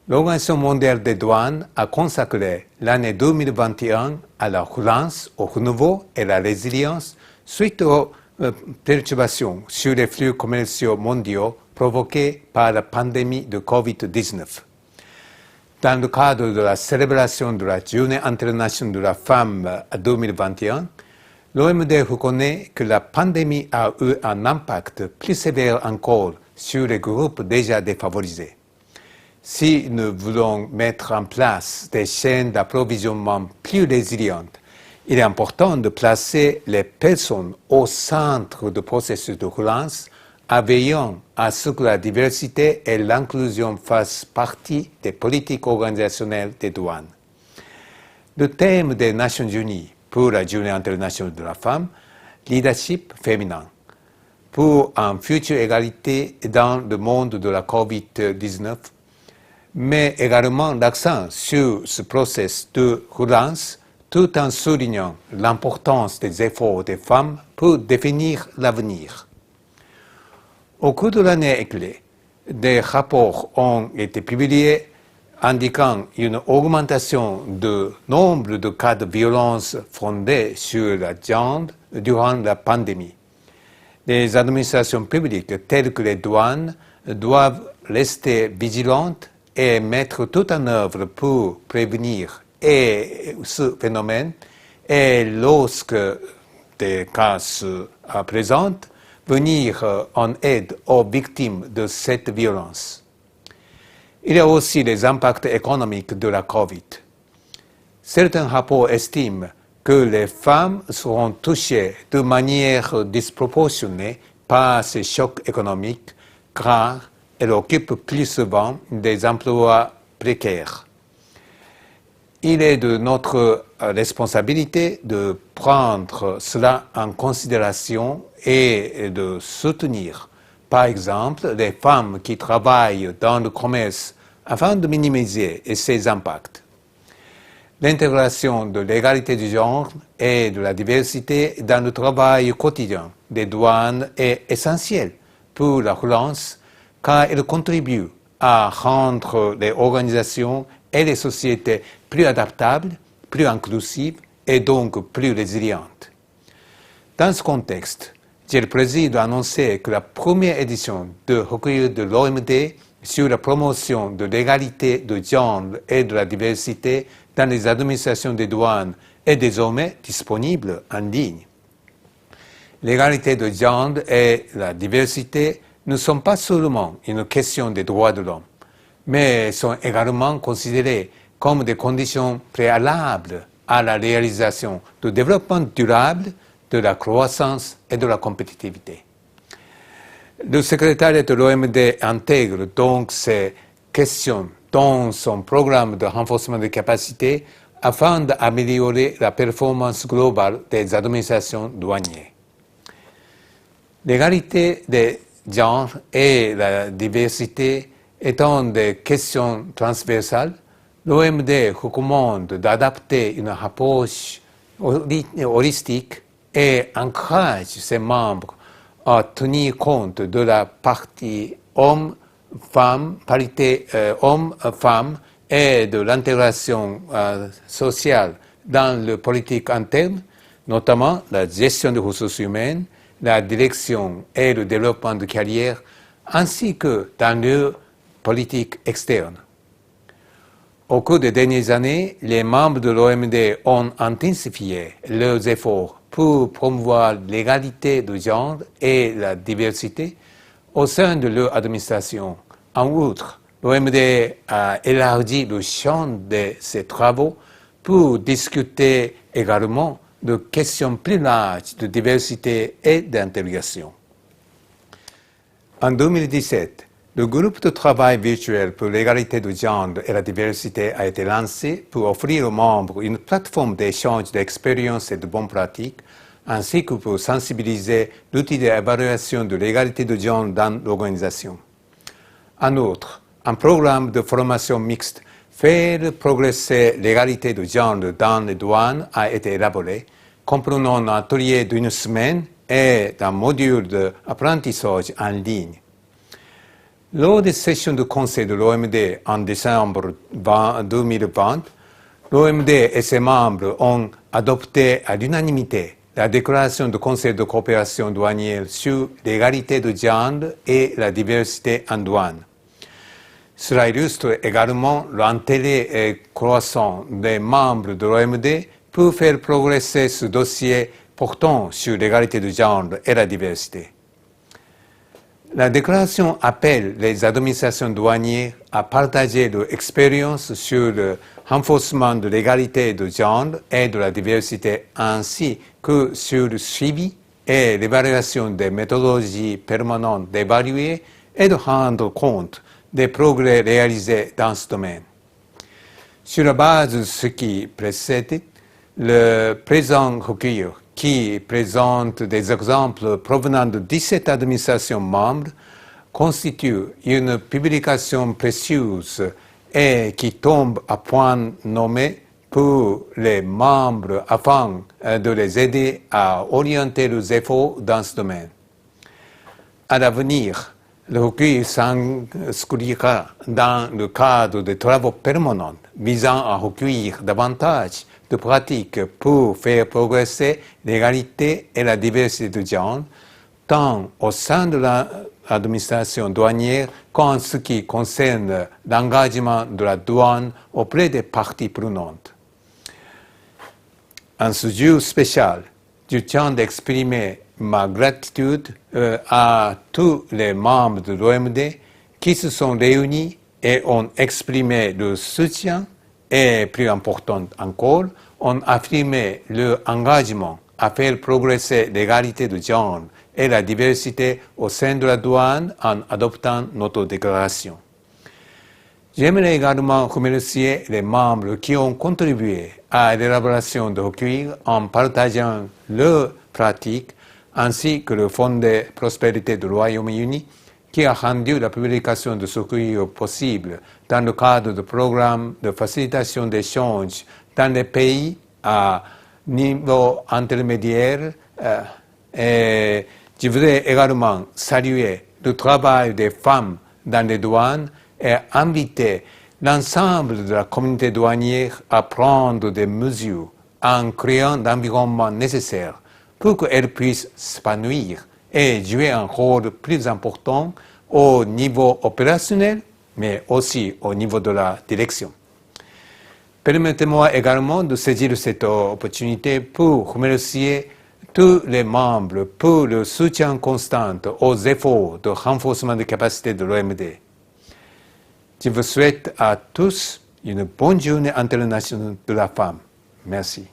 L'Organisation mondiale des douanes a consacré l'année 2021 à la relance, au renouveau et à la résilience suite aux perturbations sur les flux commerciaux mondiaux provoquées par la pandémie de COVID-19. Dans le cadre de la célébration de la Journée internationale de la femme 2021, l'OMD reconnaît que la pandémie a eu un impact plus sévère encore sur les groupes déjà défavorisés. Si nous voulons mettre en place des chaînes d'approvisionnement plus résilientes, il est important de placer les personnes au centre du processus de relance en veillant à ce que la diversité et l'inclusion fassent partie des politiques organisationnelles des douanes. Le thème des Nations Unies pour la Journée internationale de la femme, leadership féminin, pour une future égalité dans le monde de la COVID-19, met également l'accent sur ce processus de relance tout en soulignant l'importance des efforts des femmes pour définir l'avenir. Au cours de l'année écoulée, des rapports ont été publiés indiquant une augmentation du nombre de cas de violence fondés sur la genre durant la pandémie. Les administrations publiques telles que les douanes doivent rester vigilantes et mettre tout en œuvre pour prévenir ce phénomène et lorsque des cas se présentent, venir en aide aux victimes de cette violence. Il y a aussi les impacts économiques de la COVID. Certains rapports estiment que les femmes seront touchées de manière disproportionnée par ces chocs économiques car elles occupent plus souvent des emplois précaires. Il est de notre responsabilité de prendre cela en considération et de soutenir, par exemple, les femmes qui travaillent dans le commerce afin de minimiser ces impacts. L'intégration de l'égalité du genre et de la diversité dans le travail quotidien des douanes est essentielle pour la relance car elle contribue à rendre les organisations et les sociétés plus adaptables, plus inclusives et donc plus résilientes. Dans ce contexte, j'ai le plaisir d'annoncer que la première édition du recueil de l'OMD sur la promotion de l'égalité de genre et de la diversité dans les administrations des douanes est désormais disponible en ligne. L'égalité de genre et la diversité ne sont pas seulement une question des droits de l'homme, mais sont également considérées comme des conditions préalables à la réalisation du développement durable, de la croissance et de la compétitivité. Le secrétariat de l'OMD intègre donc ces questions dans son programme de renforcement des capacités afin d'améliorer la performance globale des administrations douanières. L'égalité des genres et la diversité étant des questions transversales, l'OMD recommande d'adapter une approche holistique et encourage ses membres à tenir compte de la partie homme-femme, parité homme-femme et de l'intégration sociale dans la politique interne, notamment la gestion des ressources humaines, la direction et le développement de carrière, ainsi que dans le politique externe. Au cours des dernières années, les membres de l'OMD ont intensifié leurs efforts pour promouvoir l'égalité de genre et la diversité au sein de leur administration. En outre, l'OMD a élargi le champ de ses travaux pour discuter également de questions plus larges de diversité et d'intégration. En 2017, le groupe de travail virtuel pour l'égalité de genre et la diversité a été lancé pour offrir aux membres une plateforme d'échange d'expériences et de bonnes pratiques, ainsi que pour sensibiliser l'outil d'évaluation de l'égalité de genre dans l'organisation. En outre, un programme de formation mixte faire progresser l'égalité de genre dans les douanes a été élaboré, comprenant un atelier d'une semaine et un module d'apprentissage en ligne. Lors des sessions de conseil de l'OMD en décembre 2020, l'OMD et ses membres ont adopté à l'unanimité la déclaration du Conseil de coopération douanière sur l'égalité de genre et la diversité en douane. Cela illustre également l'intérêt croissant des membres de l'OMD pour faire progresser ce dossier portant sur l'égalité de genre et la diversité. La déclaration appelle les administrations douanières à partager leur expérience sur le renforcement de l'égalité de genre et de la diversité ainsi que sur le suivi et l'évaluation des méthodologies permanentes d'évaluer et de rendre compte des progrès réalisés dans ce domaine. Sur la base de ce qui précède, le présent recueil, qui présente des exemples provenant de 17 administrations membres, constitue une publication précieuse et qui tombe à point nommé pour les membres afin de les aider à orienter leurs efforts dans ce domaine. À l'avenir, le recueil s'inscrira dans le cadre de travaux permanents visant à recueillir davantage de pratiques pour faire progresser l'égalité et la diversité de genre, tant au sein de l'administration douanière qu'en ce qui concerne l'engagement de la douane auprès des parties prenantes. En ce jour spécial, je tiens d'exprimer ma gratitude à tous les membres de l'OMD qui se sont réunis et ont exprimé leur soutien et, plus important encore, ont affirmé leur engagement à faire progresser l'égalité de genre et la diversité au sein de la douane en adoptant notre déclaration. J'aimerais également remercier les membres qui ont contribué à l'élaboration de recueil en partageant leurs pratiques, ainsi que le Fonds de prospérité du Royaume-Uni, qui a rendu la publication de ce recueil possible dans le cadre de programmes de facilitation d'échange dans les pays à niveau intermédiaire. Et je voudrais également saluer le travail des femmes dans les douanes et inviter l'ensemble de la communauté douanière à prendre des mesures en créant l'environnement nécessaire pour qu'elle puisse s'épanouir et jouer un rôle plus important au niveau opérationnel, mais aussi au niveau de la direction. Permettez-moi également de saisir cette opportunité pour remercier tous les membres pour leur soutien constant aux efforts de renforcement des capacités de l'OMD. Je vous souhaite à tous une bonne journée internationale de la femme. Merci.